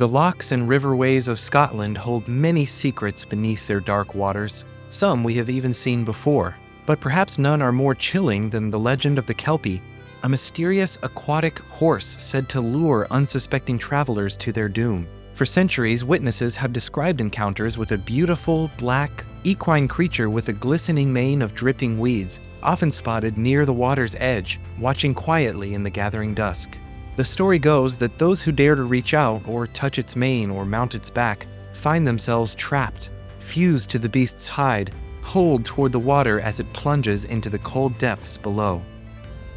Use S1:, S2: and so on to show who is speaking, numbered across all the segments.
S1: The lochs and riverways of Scotland hold many secrets beneath their dark waters. Some we have even seen before, but perhaps none are more chilling than the legend of the Kelpie, a mysterious aquatic horse said to lure unsuspecting travelers to their doom. For centuries, witnesses have described encounters with a beautiful, black, equine creature with a glistening mane of dripping weeds, often spotted near the water's edge, watching quietly in the gathering dusk. The story goes that those who dare to reach out or touch its mane or mount its back find themselves trapped, fused to the beast's hide, pulled toward the water as it plunges into the cold depths below.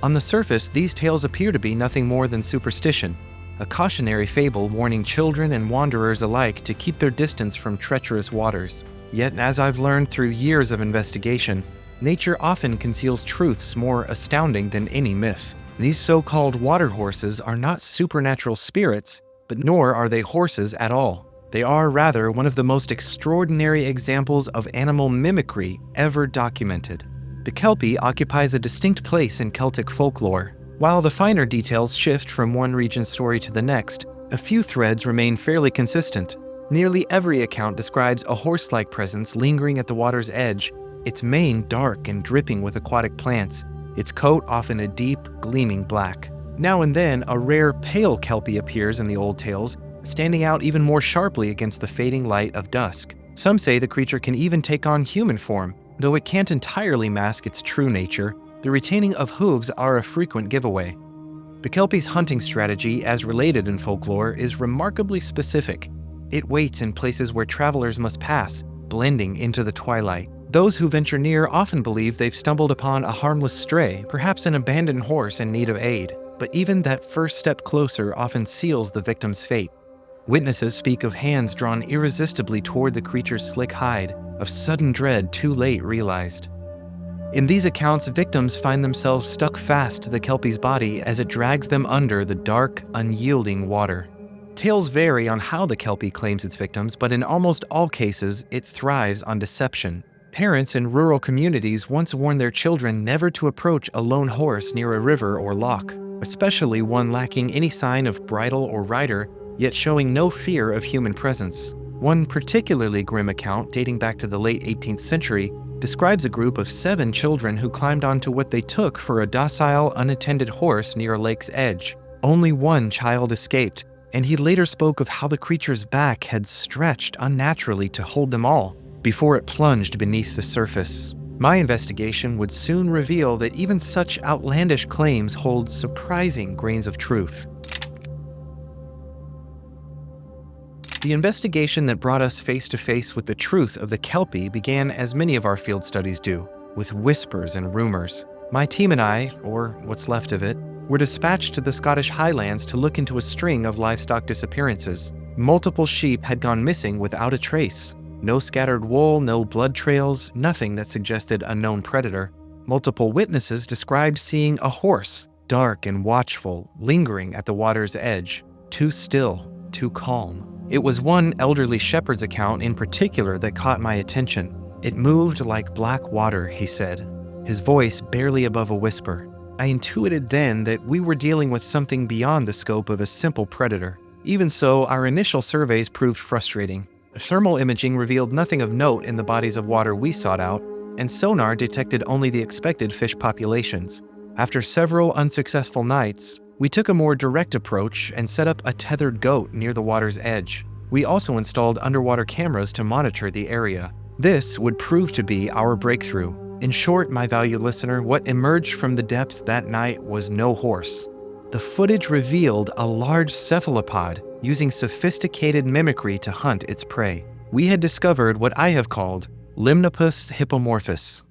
S1: On the surface, these tales appear to be nothing more than superstition, a cautionary fable warning children and wanderers alike to keep their distance from treacherous waters. Yet, as I've learned through years of investigation, nature often conceals truths more astounding than any myth. These so-called water horses are not supernatural spirits, but nor are they horses at all. They are rather one of the most extraordinary examples of animal mimicry ever documented. The Kelpie occupies a distinct place in Celtic folklore. While the finer details shift from one region's story to the next, a few threads remain fairly consistent. Nearly every account describes a horse-like presence lingering at the water's edge, its mane dark and dripping with aquatic plants, its coat often a deep, gleaming black. Now and then, a rare pale Kelpie appears in the old tales, standing out even more sharply against the fading light of dusk. Some say the creature can even take on human form. Though it can't entirely mask its true nature, the retaining of hooves are a frequent giveaway. The Kelpie's hunting strategy, as related in folklore, is remarkably specific. It waits in places where travelers must pass, blending into the twilight. Those who venture near often believe they've stumbled upon a harmless stray, perhaps an abandoned horse in need of aid. But even that first step closer often seals the victim's fate. Witnesses speak of hands drawn irresistibly toward the creature's slick hide, of sudden dread too late realized. In these accounts, victims find themselves stuck fast to the Kelpie's body as it drags them under the dark, unyielding water. Tales vary on how the Kelpie claims its victims, but in almost all cases, it thrives on deception. Parents in rural communities once warned their children never to approach a lone horse near a river or loch, especially one lacking any sign of bridle or rider, yet showing no fear of human presence. One particularly grim account, dating back to the late 18th century, describes a group of 7 children who climbed onto what they took for a docile, unattended horse near a lake's edge. Only one child escaped, and he later spoke of how the creature's back had stretched unnaturally to hold them all, before it plunged beneath the surface. My investigation would soon reveal that even such outlandish claims hold surprising grains of truth. The investigation that brought us face to face with the truth of the Kelpie began as many of our field studies do, with whispers and rumors. My team and I, or what's left of it, were dispatched to the Scottish Highlands to look into a string of livestock disappearances. Multiple sheep had gone missing without a trace. No scattered wool, no blood trails, nothing that suggested a known predator. Multiple witnesses described seeing a horse, dark and watchful, lingering at the water's edge, too still, too calm. It was one elderly shepherd's account in particular that caught my attention. It moved like black water, he said, his voice barely above a whisper. I intuited then that we were dealing with something beyond the scope of a simple predator. Even so, our initial surveys proved frustrating. Thermal imaging revealed nothing of note in the bodies of water we sought out, and sonar detected only the expected fish populations. After several unsuccessful nights, we took a more direct approach and set up a tethered goat near the water's edge. We also installed underwater cameras to monitor the area. This would prove to be our breakthrough. In short, my valued listener, what emerged from the depths that night was no horse. The footage revealed a large cephalopod using sophisticated mimicry to hunt its prey. We had discovered what I have called Limnopus hippomorphus.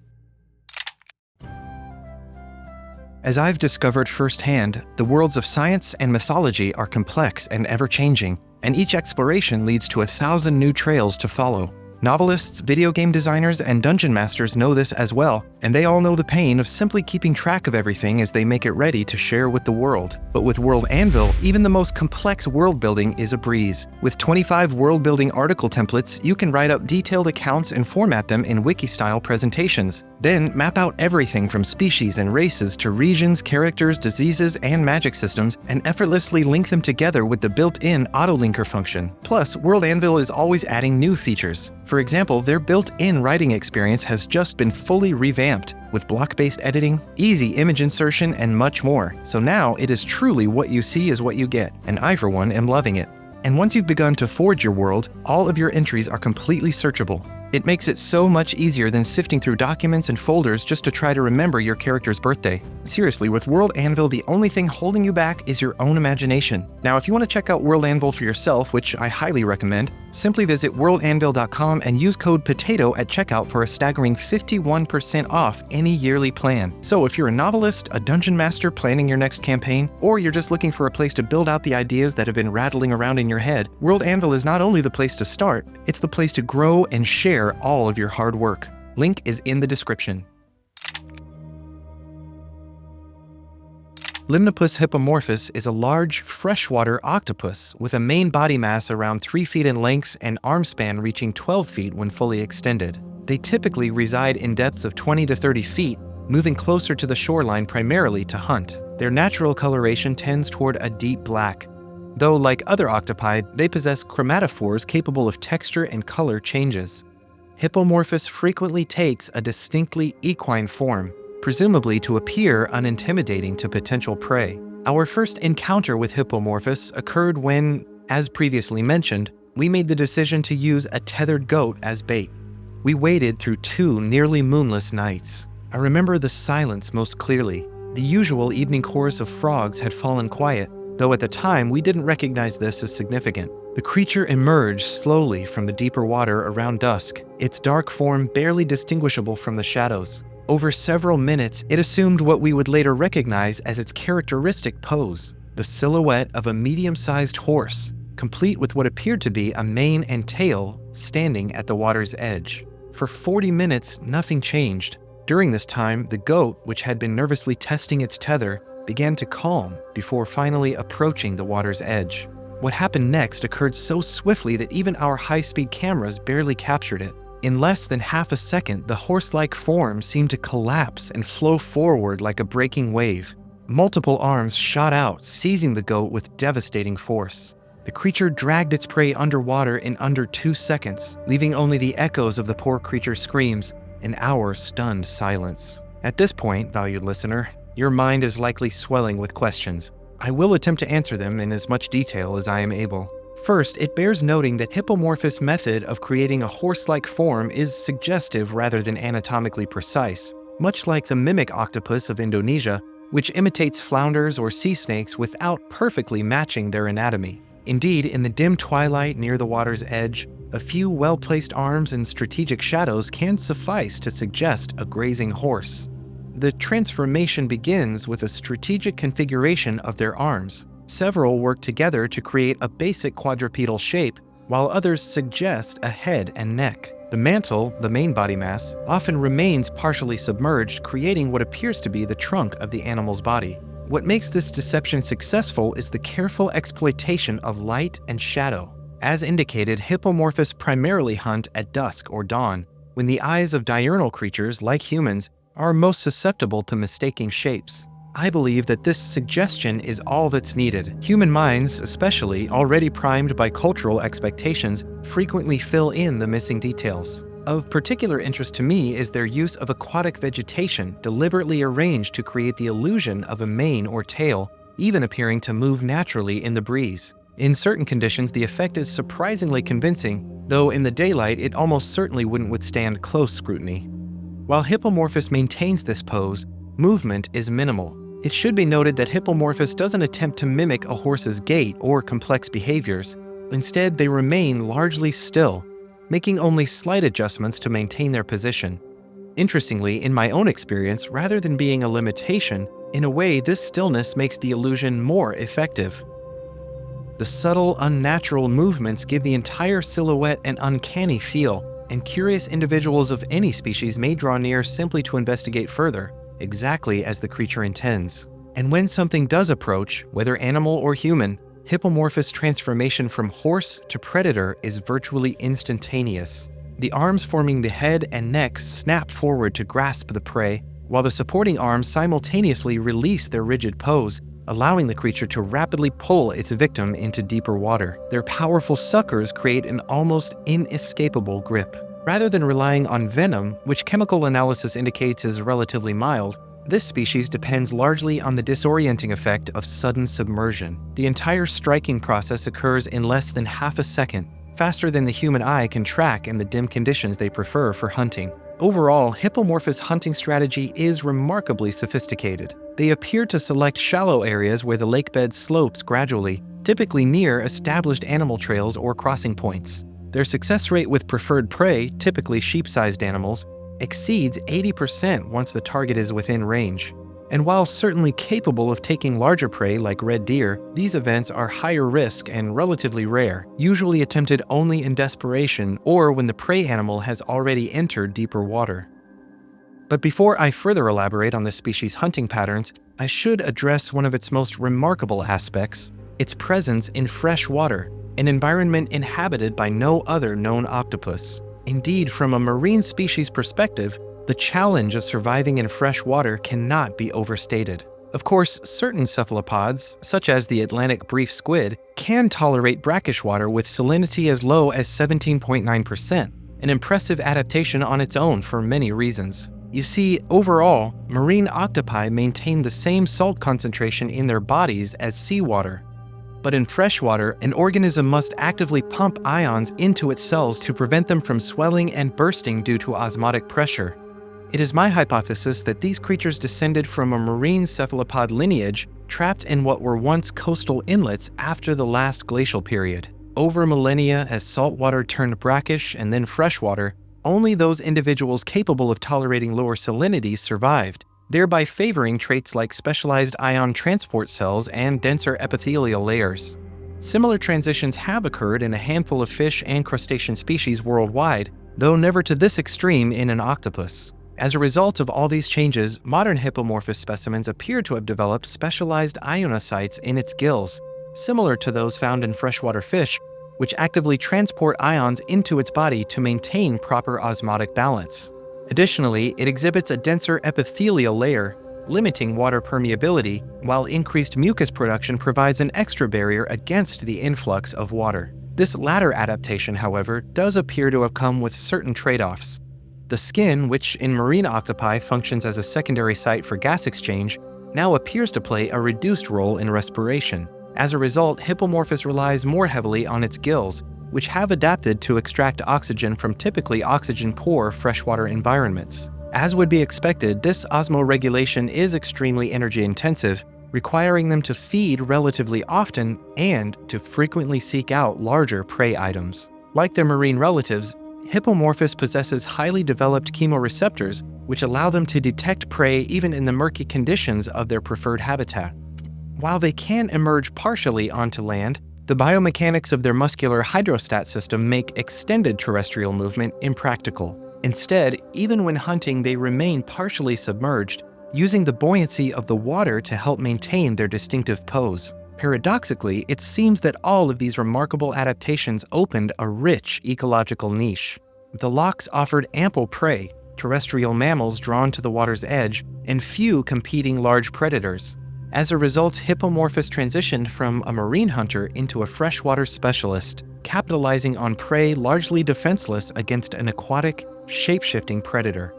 S1: As I've discovered firsthand, the worlds of science and mythology are complex and ever-changing, and each exploration leads to 1,000 new trails to follow. Novelists, video game designers, and dungeon masters know this as well, and they all know the pain of simply keeping track of everything as they make it ready to share with the world. But with World Anvil, even the most complex world building is a breeze. With 25 world building article templates, you can write up detailed accounts and format them in wiki-style presentations. Then map out everything from species and races to regions, characters, diseases, and magic systems, and effortlessly link them together with the built-in auto-linker function. Plus, World Anvil is always adding new features. For example, their built-in writing experience has just been fully revamped, with block-based editing, easy image insertion, and much more. So now it is truly what you see is what you get, and I for one am loving it. And once you've begun to forge your world, all of your entries are completely searchable. It makes it so much easier than sifting through documents and folders just to try to remember your character's birthday. Seriously, with World Anvil, the only thing holding you back is your own imagination. Now, if you want to check out World Anvil for yourself, which I highly recommend, simply visit worldanvil.com and use code POTATO at checkout for a staggering 51% off any yearly plan. So if you're a novelist, a dungeon master planning your next campaign, or you're just looking for a place to build out the ideas that have been rattling around in your head, World Anvil is not only the place to start, it's the place to grow and share all of your hard work. Link is in the description. Limnopus hippomorphus is a large freshwater octopus with a main body mass around 3 feet in length and arm span reaching 12 feet when fully extended. They typically reside in depths of 20 to 30 feet, moving closer to the shoreline primarily to hunt. Their natural coloration tends toward a deep black, though like other octopi, they possess chromatophores capable of texture and color changes. Hippomorphus frequently takes a distinctly equine form, presumably to appear unintimidating to potential prey. Our first encounter with Hippomorphus occurred when, as previously mentioned, we made the decision to use a tethered goat as bait. We waded through 2 nearly moonless nights. I remember the silence most clearly. The usual evening chorus of frogs had fallen quiet, though at the time we didn't recognize this as significant. The creature emerged slowly from the deeper water around dusk, its dark form barely distinguishable from the shadows. Over several minutes, it assumed what we would later recognize as its characteristic pose, the silhouette of a medium-sized horse, complete with what appeared to be a mane and tail standing at the water's edge. For 40 minutes, nothing changed. During this time, the goat, which had been nervously testing its tether, began to calm before finally approaching the water's edge. What happened next occurred so swiftly that even our high-speed cameras barely captured it. In less than half a second, the horse-like form seemed to collapse and flow forward like a breaking wave. Multiple arms shot out, seizing the goat with devastating force. The creature dragged its prey underwater in under 2 seconds, leaving only the echoes of the poor creature's screams and our stunned silence. At this point, valued listener, your mind is likely swelling with questions. I will attempt to answer them in as much detail as I am able. First, it bears noting that Hippomorphus' method of creating a horse-like form is suggestive rather than anatomically precise, much like the mimic octopus of Indonesia, which imitates flounders or sea snakes without perfectly matching their anatomy. Indeed, in the dim twilight near the water's edge, a few well-placed arms and strategic shadows can suffice to suggest a grazing horse. The transformation begins with a strategic configuration of their arms. Several work together to create a basic quadrupedal shape, while others suggest a head and neck. The mantle, the main body mass, often remains partially submerged, creating what appears to be the trunk of the animal's body. What makes this deception successful is the careful exploitation of light and shadow. As indicated, Hippomorphus primarily hunt at dusk or dawn, when the eyes of diurnal creatures, like humans, are most susceptible to mistaking shapes. I believe that this suggestion is all that's needed. Human minds, especially, already primed by cultural expectations, frequently fill in the missing details. Of particular interest to me is their use of aquatic vegetation deliberately arranged to create the illusion of a mane or tail, even appearing to move naturally in the breeze. In certain conditions, the effect is surprisingly convincing, though in the daylight it almost certainly wouldn't withstand close scrutiny. While Hippomorphus maintains this pose, movement is minimal. It should be noted that Hippomorphus doesn't attempt to mimic a horse's gait or complex behaviors. Instead, they remain largely still, making only slight adjustments to maintain their position. Interestingly, in my own experience, rather than being a limitation, in a way this stillness makes the illusion more effective. The subtle, unnatural movements give the entire silhouette an uncanny feel, and curious individuals of any species may draw near simply to investigate further, exactly as the creature intends. And when something does approach, whether animal or human, Hippomorphus' transformation from horse to predator is virtually instantaneous. The arms forming the head and neck snap forward to grasp the prey, while the supporting arms simultaneously release their rigid pose, allowing the creature to rapidly pull its victim into deeper water. Their powerful suckers create an almost inescapable grip. Rather than relying on venom, which chemical analysis indicates is relatively mild, this species depends largely on the disorienting effect of sudden submersion. The entire striking process occurs in less than half a second, faster than the human eye can track in the dim conditions they prefer for hunting. Overall, Hippomorphus' hunting strategy is remarkably sophisticated. They appear to select shallow areas where the lake bed slopes gradually, typically near established animal trails or crossing points. Their success rate with preferred prey, typically sheep-sized animals, exceeds 80% once the target is within range. And while certainly capable of taking larger prey like red deer, these events are higher risk and relatively rare, usually attempted only in desperation or when the prey animal has already entered deeper water. But before I further elaborate on this species' hunting patterns, I should address one of its most remarkable aspects: its presence in fresh water, an environment inhabited by no other known octopus. Indeed, from a marine species perspective, the challenge of surviving in fresh water cannot be overstated. Of course, certain cephalopods, such as the Atlantic brief squid, can tolerate brackish water with salinity as low as 17.9%, an impressive adaptation on its own for many reasons. You see, overall, marine octopi maintain the same salt concentration in their bodies as seawater. But in freshwater, an organism must actively pump ions into its cells to prevent them from swelling and bursting due to osmotic pressure. It is my hypothesis that these creatures descended from a marine cephalopod lineage trapped in what were once coastal inlets after the last glacial period. Over millennia, as saltwater turned brackish and then freshwater, only those individuals capable of tolerating lower salinities survived, thereby favoring traits like specialized ion transport cells and denser epithelial layers. Similar transitions have occurred in a handful of fish and crustacean species worldwide, though never to this extreme in an octopus. As a result of all these changes, modern Hippomorphus specimens appear to have developed specialized ionocytes in its gills, similar to those found in freshwater fish, which actively transport ions into its body to maintain proper osmotic balance. Additionally, it exhibits a denser epithelial layer, limiting water permeability, while increased mucus production provides an extra barrier against the influx of water. This latter adaptation, however, does appear to have come with certain trade-offs. The skin, which in marine octopi functions as a secondary site for gas exchange, now appears to play a reduced role in respiration. As a result, Hippomorphus relies more heavily on its gills, which have adapted to extract oxygen from typically oxygen-poor freshwater environments. As would be expected, this osmoregulation is extremely energy-intensive, requiring them to feed relatively often and to frequently seek out larger prey items. Like their marine relatives, Hippomorphus possesses highly developed chemoreceptors, which allow them to detect prey even in the murky conditions of their preferred habitat. While they can emerge partially onto land, the biomechanics of their muscular hydrostat system make extended terrestrial movement impractical. Instead, even when hunting, they remain partially submerged, using the buoyancy of the water to help maintain their distinctive pose. Paradoxically, it seems that all of these remarkable adaptations opened a rich ecological niche. The lochs offered ample prey, terrestrial mammals drawn to the water's edge, and few competing large predators. As a result, Hippomorphus transitioned from a marine hunter into a freshwater specialist, capitalizing on prey largely defenseless against an aquatic, shape-shifting predator.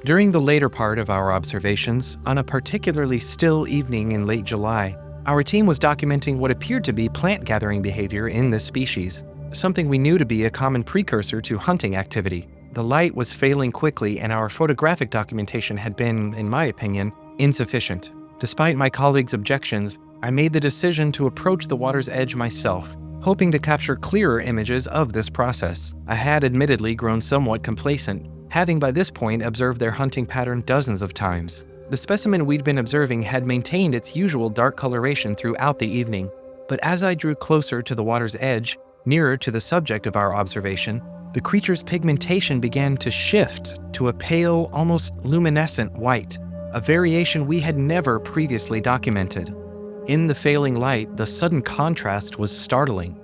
S1: During the later part of our observations, on a particularly still evening in late July, our team was documenting what appeared to be plant-gathering behavior in this species, something we knew to be a common precursor to hunting activity. The light was failing quickly, and our photographic documentation had been, in my opinion, insufficient. Despite my colleagues' objections, I made the decision to approach the water's edge myself, hoping to capture clearer images of this process. I had admittedly grown somewhat complacent, having by this point observed their hunting pattern dozens of times. The specimen we'd been observing had maintained its usual dark coloration throughout the evening, but as I drew closer to the water's edge, Nearer to the subject of our observation, the creature's pigmentation began to shift to a pale, almost luminescent white, a variation we had never previously documented. In the failing light, the sudden contrast was startling.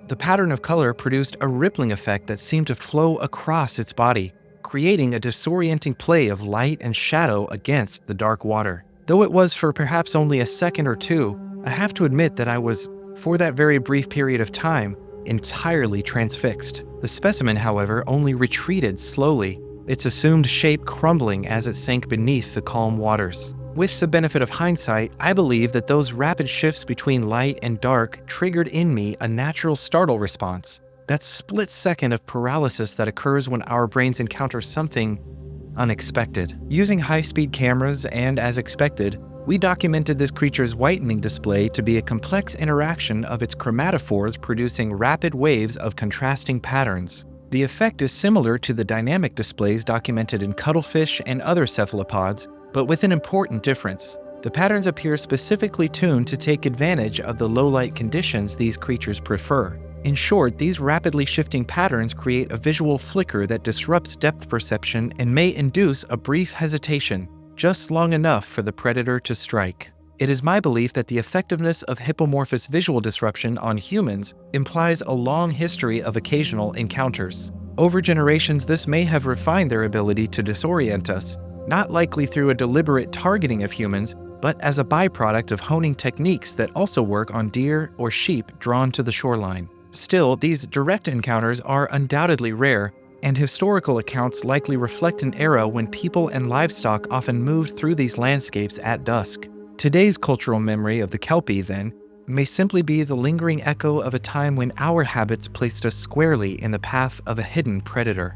S1: The pattern of color produced a rippling effect that seemed to flow across its body, creating a disorienting play of light and shadow against the dark water. Though it was for perhaps only a second or two, I have to admit that I was, for that very brief period of time, entirely transfixed. The specimen, however, only retreated slowly, its assumed shape crumbling as it sank beneath the calm waters. With the benefit of hindsight, I believe that those rapid shifts between light and dark triggered in me a natural startle response, that split second of paralysis that occurs when our brains encounter something unexpected. Using high-speed cameras and, as expected, we documented this creature's whitening display to be a complex interaction of its chromatophores producing rapid waves of contrasting patterns. The effect is similar to the dynamic displays documented in cuttlefish and other cephalopods, but with an important difference. The patterns appear specifically tuned to take advantage of the low-light conditions these creatures prefer. In short, these rapidly shifting patterns create a visual flicker that disrupts depth perception and may induce a brief hesitation, just long enough for the predator to strike. It is my belief that the effectiveness of hippomorphous visual disruption on humans implies a long history of occasional encounters. Over generations, this may have refined their ability to disorient us, not likely through a deliberate targeting of humans, but as a byproduct of honing techniques that also work on deer or sheep drawn to the shoreline. Still, these direct encounters are undoubtedly rare, and historical accounts likely reflect an era when people and livestock often moved through these landscapes at dusk. Today's cultural memory of the Kelpie, then, may simply be the lingering echo of a time when our habits placed us squarely in the path of a hidden predator.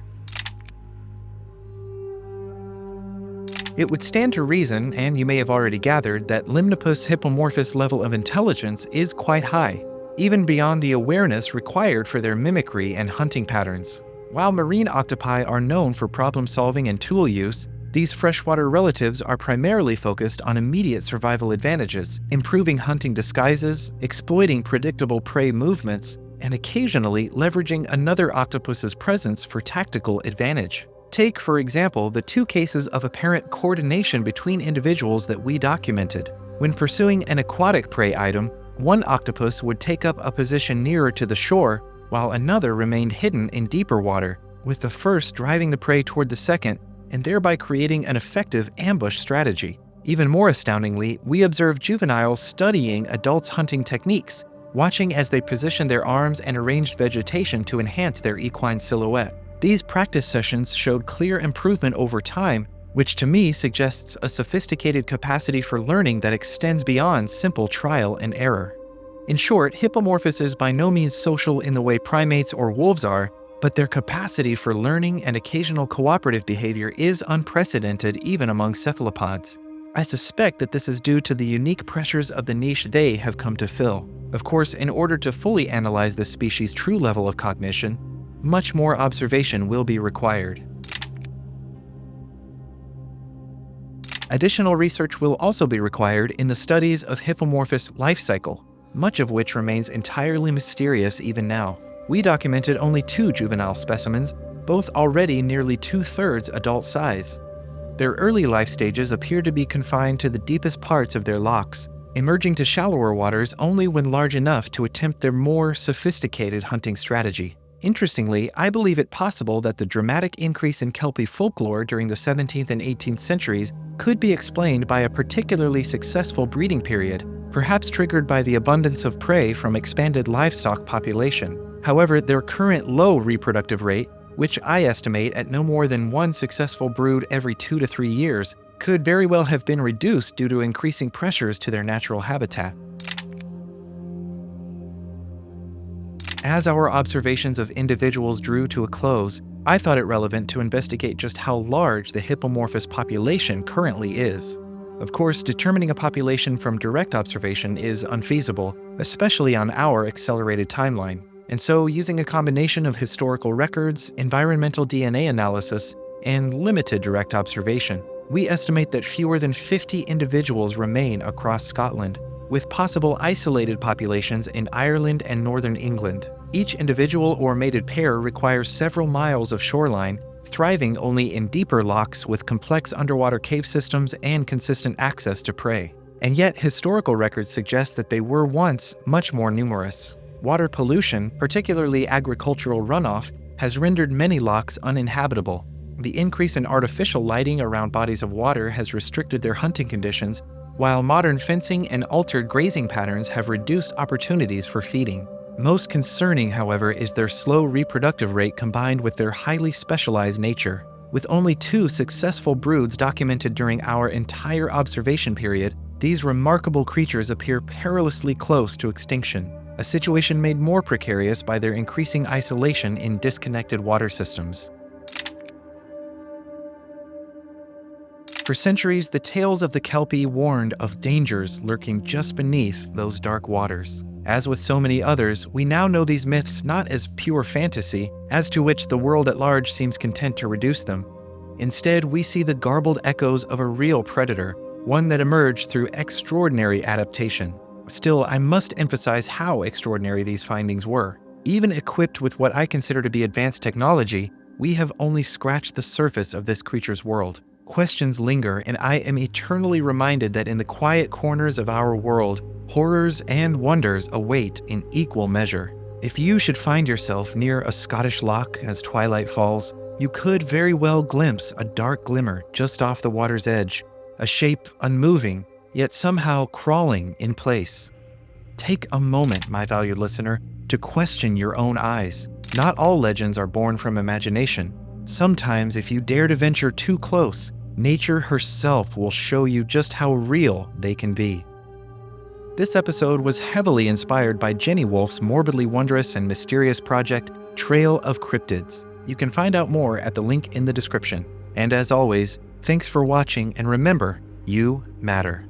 S1: It would stand to reason, and you may have already gathered, that Limnopus hippomorphus' level of intelligence is quite high, even beyond the awareness required for their mimicry and hunting patterns. While marine octopi are known for problem-solving and tool use, these freshwater relatives are primarily focused on immediate survival advantages, improving hunting disguises, exploiting predictable prey movements, and occasionally leveraging another octopus's presence for tactical advantage. Take, for example, the two cases of apparent coordination between individuals that we documented. When pursuing an aquatic prey item, one octopus would take up a position nearer to the shore, while another remained hidden in deeper water, with the first driving the prey toward the second, and thereby creating an effective ambush strategy. Even more astoundingly, we observed juveniles studying adults' hunting techniques, watching as they positioned their arms and arranged vegetation to enhance their equine silhouette. These practice sessions showed clear improvement over time, which to me suggests a sophisticated capacity for learning that extends beyond simple trial and error. In short, Hippomorphus is by no means social in the way primates or wolves are, but their capacity for learning and occasional cooperative behavior is unprecedented even among cephalopods. I suspect that this is due to the unique pressures of the niche they have come to fill. Of course, in order to fully analyze this species' true level of cognition, much more observation will be required. Additional research will also be required in the studies of Hippomorphus' life cycle, much of which remains entirely mysterious even now. We documented only 2 juvenile specimens, both already nearly 2/3 adult size. Their early life stages appear to be confined to the deepest parts of their lochs, emerging to shallower waters only when large enough to attempt their more sophisticated hunting strategy. Interestingly, I believe it possible that the dramatic increase in Kelpie folklore during the 17th and 18th centuries could be explained by a particularly successful breeding period, perhaps triggered by the abundance of prey from expanded livestock population. However, their current low reproductive rate, which I estimate at no more than 1 successful brood every 2 to 3 years, could very well have been reduced due to increasing pressures to their natural habitat. As our observations of individuals drew to a close, I thought it relevant to investigate just how large the Hippomorphus population currently is. Of course, determining a population from direct observation is unfeasible, especially on our accelerated timeline. And so, using a combination of historical records, environmental DNA analysis, and limited direct observation, we estimate that fewer than 50 individuals remain across Scotland, with possible isolated populations in Ireland and northern England. Each individual or mated pair requires several miles of shoreline, thriving only in deeper lochs with complex underwater cave systems and consistent access to prey. And yet, historical records suggest that they were once much more numerous. Water pollution, particularly agricultural runoff, has rendered many lochs uninhabitable. The increase in artificial lighting around bodies of water has restricted their hunting conditions, while modern fencing and altered grazing patterns have reduced opportunities for feeding. Most concerning, however, is their slow reproductive rate combined with their highly specialized nature. With only 2 successful broods documented during our entire observation period, these remarkable creatures appear perilously close to extinction, a situation made more precarious by their increasing isolation in disconnected water systems. For centuries, the tales of the Kelpie warned of dangers lurking just beneath those dark waters. As with so many others, we now know these myths not as pure fantasy, as to which the world at large seems content to reduce them. Instead, we see the garbled echoes of a real predator, one that emerged through extraordinary adaptation. Still, I must emphasize how extraordinary these findings were. Even equipped with what I consider to be advanced technology, we have only scratched the surface of this creature's world. Questions linger, and I am eternally reminded that in the quiet corners of our world, horrors and wonders await in equal measure. If you should find yourself near a Scottish loch as twilight falls, you could very well glimpse a dark glimmer just off the water's edge, a shape unmoving, yet somehow crawling in place. Take a moment, my valued listener, to question your own eyes. Not all legends are born from imagination. Sometimes, if you dare to venture too close, nature herself will show you just how real they can be. This episode was heavily inspired by Jenny Wolf's morbidly wondrous and mysterious project, Trail of Cryptids. You can find out more at the link in the description. And as always, thanks for watching, and remember, you matter.